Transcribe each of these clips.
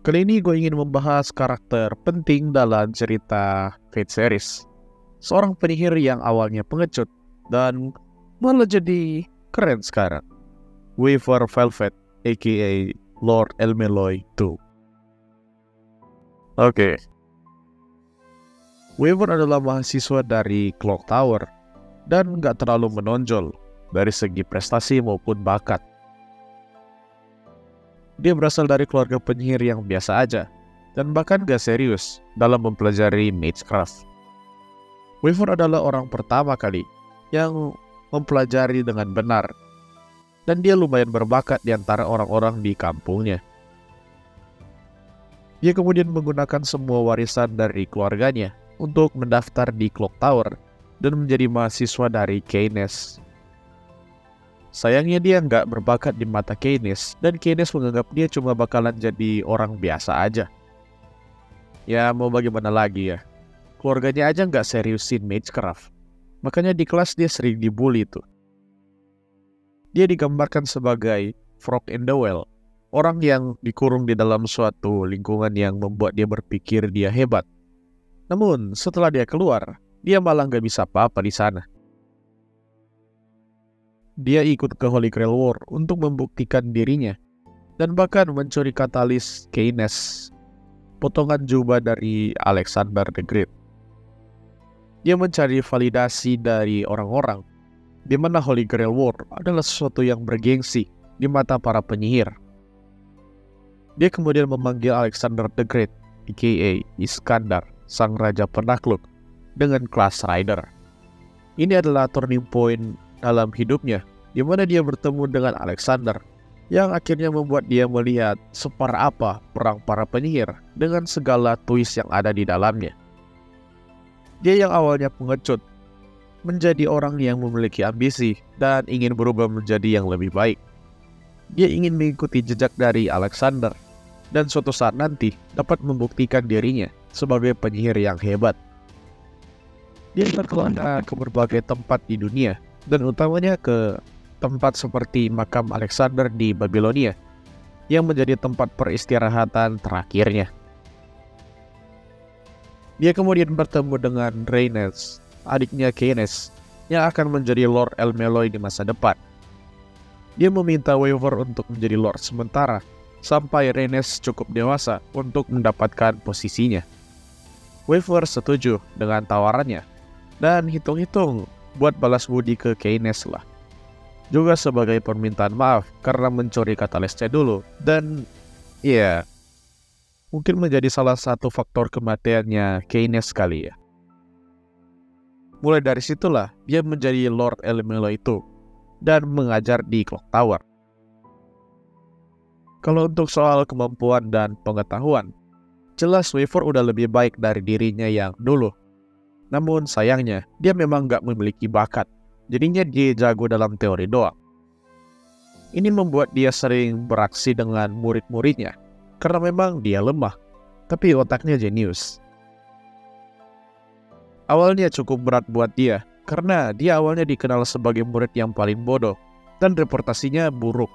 Kali ini gue ingin membahas karakter penting dalam cerita Fate series. Seorang penyihir yang awalnya pengecut dan malah jadi keren sekarang. Weaver Velvet, aka Lord Elmeloy II. Oke. Weaver adalah mahasiswa dari Clock Tower dan gak terlalu menonjol dari segi prestasi maupun bakat. Dia berasal dari keluarga penyihir yang biasa aja, dan bahkan gak serius dalam mempelajari Magecraft. Weaver adalah orang pertama kali yang mempelajari dengan benar, dan dia lumayan berbakat di antara orang-orang di kampungnya. Dia kemudian menggunakan semua warisan dari keluarganya untuk mendaftar di Clock Tower dan menjadi mahasiswa dari Keynes. Sayangnya dia nggak berbakat di mata Keynes, dan Keynes menganggap dia cuma bakalan jadi orang biasa aja. Ya mau bagaimana lagi ya, keluarganya aja nggak seriusin Magecraft, makanya di kelas dia sering dibully tuh. Dia digambarkan sebagai frog in the well, orang yang dikurung di dalam suatu lingkungan yang membuat dia berpikir dia hebat. Namun setelah dia keluar, dia malah nggak bisa apa-apa di sana. Dia ikut ke Holy Grail War untuk membuktikan dirinya, dan bahkan mencuri katalis Keynes, potongan jubah dari Alexander the Great. Dia mencari validasi dari orang-orang, di mana Holy Grail War adalah sesuatu yang bergengsi di mata para penyihir. Dia kemudian memanggil Alexander the Great, aka Iskandar, sang raja penakluk, dengan Class Rider. Ini adalah turning point dalam hidupnya, di mana dia bertemu dengan Alexander, yang akhirnya membuat dia melihat separah apa perang para penyihir dengan segala twist yang ada di dalamnya. Dia yang awalnya pengecut, menjadi orang yang memiliki ambisi dan ingin berubah menjadi yang lebih baik. Dia ingin mengikuti jejak dari Alexander, dan suatu saat nanti dapat membuktikan dirinya sebagai penyihir yang hebat. Dia berkelana ke berbagai tempat di dunia, dan utamanya ke tempat seperti makam Alexander di Babilonia, yang menjadi tempat peristirahatan terakhirnya. Dia kemudian bertemu dengan Rhaenys, adiknya Keynes, yang akan menjadi Lord Elmeloy di masa depan. Dia meminta Weaver untuk menjadi Lord sementara, sampai Rhaenys cukup dewasa untuk mendapatkan posisinya. Weaver setuju dengan tawarannya, dan hitung-hitung buat balas budi ke Keynes lah. Juga sebagai permintaan maaf karena mencuri katalisnya dulu, dan ya, mungkin menjadi salah satu faktor kematiannya Keynes kali ya. Mulai dari situlah dia menjadi Lord Elmeloy itu dan mengajar di Clock Tower. Kalau untuk soal kemampuan dan pengetahuan, jelas Weaver udah lebih baik dari dirinya yang dulu. Namun sayangnya, dia memang gak memiliki bakat, jadinya dia jago dalam teori doang. Ini membuat dia sering beraksi dengan murid-muridnya, karena memang dia lemah, tapi otaknya jenius. Awalnya cukup berat buat dia, karena dia awalnya dikenal sebagai murid yang paling bodoh, dan reputasinya buruk.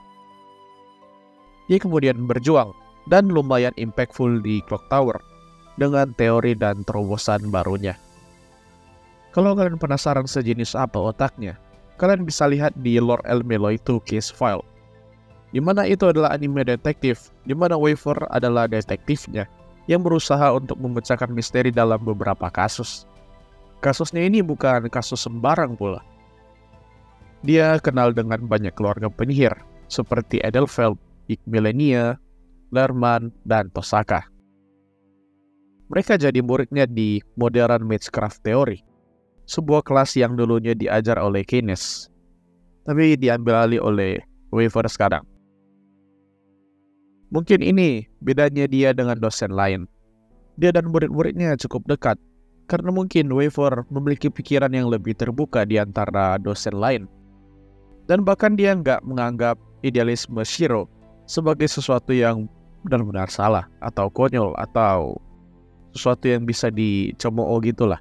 Dia kemudian berjuang, dan lumayan impactful di Clock Tower, dengan teori dan terobosan barunya. Kalau kalian penasaran sejenis apa otaknya, kalian bisa lihat di Lord Elmeloy II Case File, di mana itu adalah anime detektif, di mana Weaver adalah detektifnya yang berusaha untuk memecahkan misteri dalam beberapa kasus. Kasusnya ini bukan kasus sembarang pula. Dia kenal dengan banyak keluarga penyihir, seperti Edelfelt, Igmelenia, Lerman, dan Tosaka. Mereka jadi muridnya di Modern Magecraft Theory, sebuah kelas yang dulunya diajar oleh Keynes, tapi diambil alih oleh Weaver sekarang. Mungkin ini bedanya dia dengan dosen lain. Dia dan murid-muridnya cukup dekat, karena mungkin Weaver memiliki pikiran yang lebih terbuka di antara dosen lain. Dan bahkan dia nggak menganggap idealisme Shiro sebagai sesuatu yang benar-benar salah, atau konyol, atau sesuatu yang bisa dicemooh gitulah.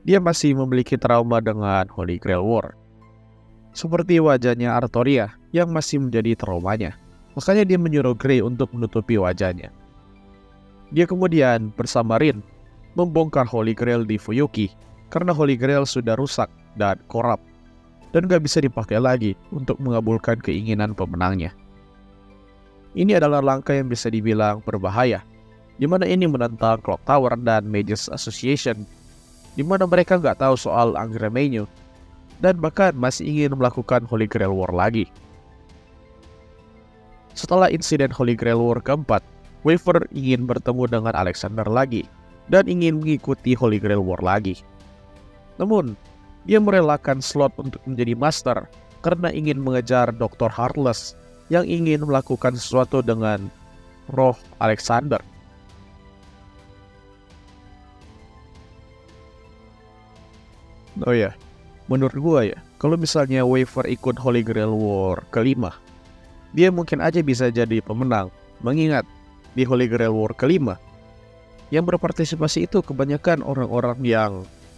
Dia masih memiliki trauma dengan Holy Grail War, seperti wajahnya Artoria yang masih menjadi traumanya, Makanya dia menyuruh Grey untuk menutupi wajahnya. Dia kemudian bersama Rin membongkar Holy Grail di Fuyuki karena Holy Grail sudah rusak dan korup dan gak bisa dipakai lagi untuk mengabulkan keinginan pemenangnya. Ini adalah langkah yang bisa dibilang berbahaya, di mana ini menentang Clock Tower dan Mages Association, di mana mereka nggak tahu soal Angra Mainyu dan bahkan masih ingin melakukan Holy Grail War lagi. Setelah insiden Holy Grail War keempat, Waver ingin bertemu dengan Alexander lagi dan ingin mengikuti Holy Grail War lagi. Namun, dia merelakan slot untuk menjadi master karena ingin mengejar Dr. Heartless yang ingin melakukan sesuatu dengan roh Alexander. Oh ya, menurut gua ya, kalau misalnya Waver ikut Holy Grail War kelima, dia mungkin aja bisa jadi pemenang. Mengingat di Holy Grail War kelima, yang berpartisipasi itu kebanyakan orang-orang yang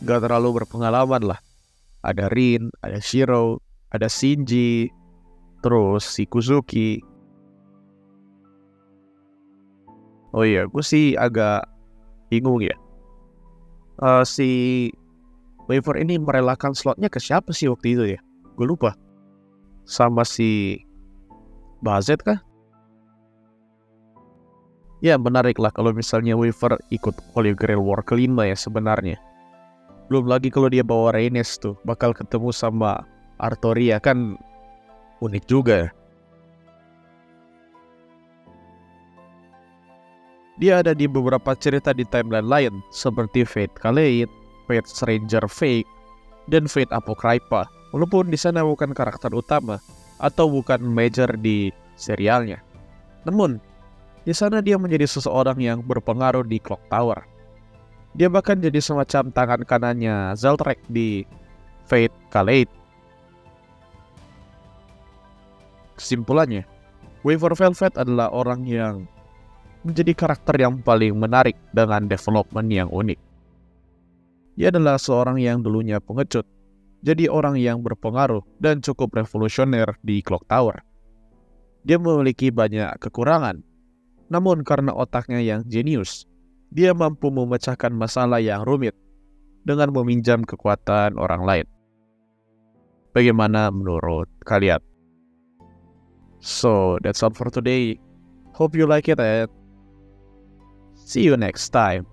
gak terlalu berpengalaman lah. Ada Rin, ada Shiro, ada Shinji, terus si Kuzuki. Oh iya, gue sih agak bingung ya. Si Waver ini merelakan slotnya ke siapa sih waktu itu ya? Gue lupa. Sama si Bazet kah? Ya menarik lah kalau misalnya Waver ikut Holy Grail War kelima ya sebenarnya. Belum lagi kalau dia bawa Rhaenys tuh, bakal ketemu sama Artoria, kan unik juga ya. Dia ada di beberapa cerita di timeline lain seperti Fate Kaleid, Fate Stranger Fate, dan Fate Apocrypha. Walaupun di sana bukan karakter utama atau bukan major di serialnya. Namun, di sana dia menjadi seseorang yang berpengaruh di Clock Tower. Dia bahkan jadi semacam tangan kanannya Zeltrek di Fate Kaleid. Kesimpulannya, Waver Velvet adalah orang yang menjadi karakter yang paling menarik dengan development yang unik. Dia adalah seorang yang dulunya pengecut, jadi orang yang berpengaruh dan cukup revolusioner di Clock Tower. Dia memiliki banyak kekurangan, namun karena otaknya yang jenius, dia mampu memecahkan masalah yang rumit dengan meminjam kekuatan orang lain. Bagaimana menurut kalian? So, that's all for today. Hope you like it and see you next time.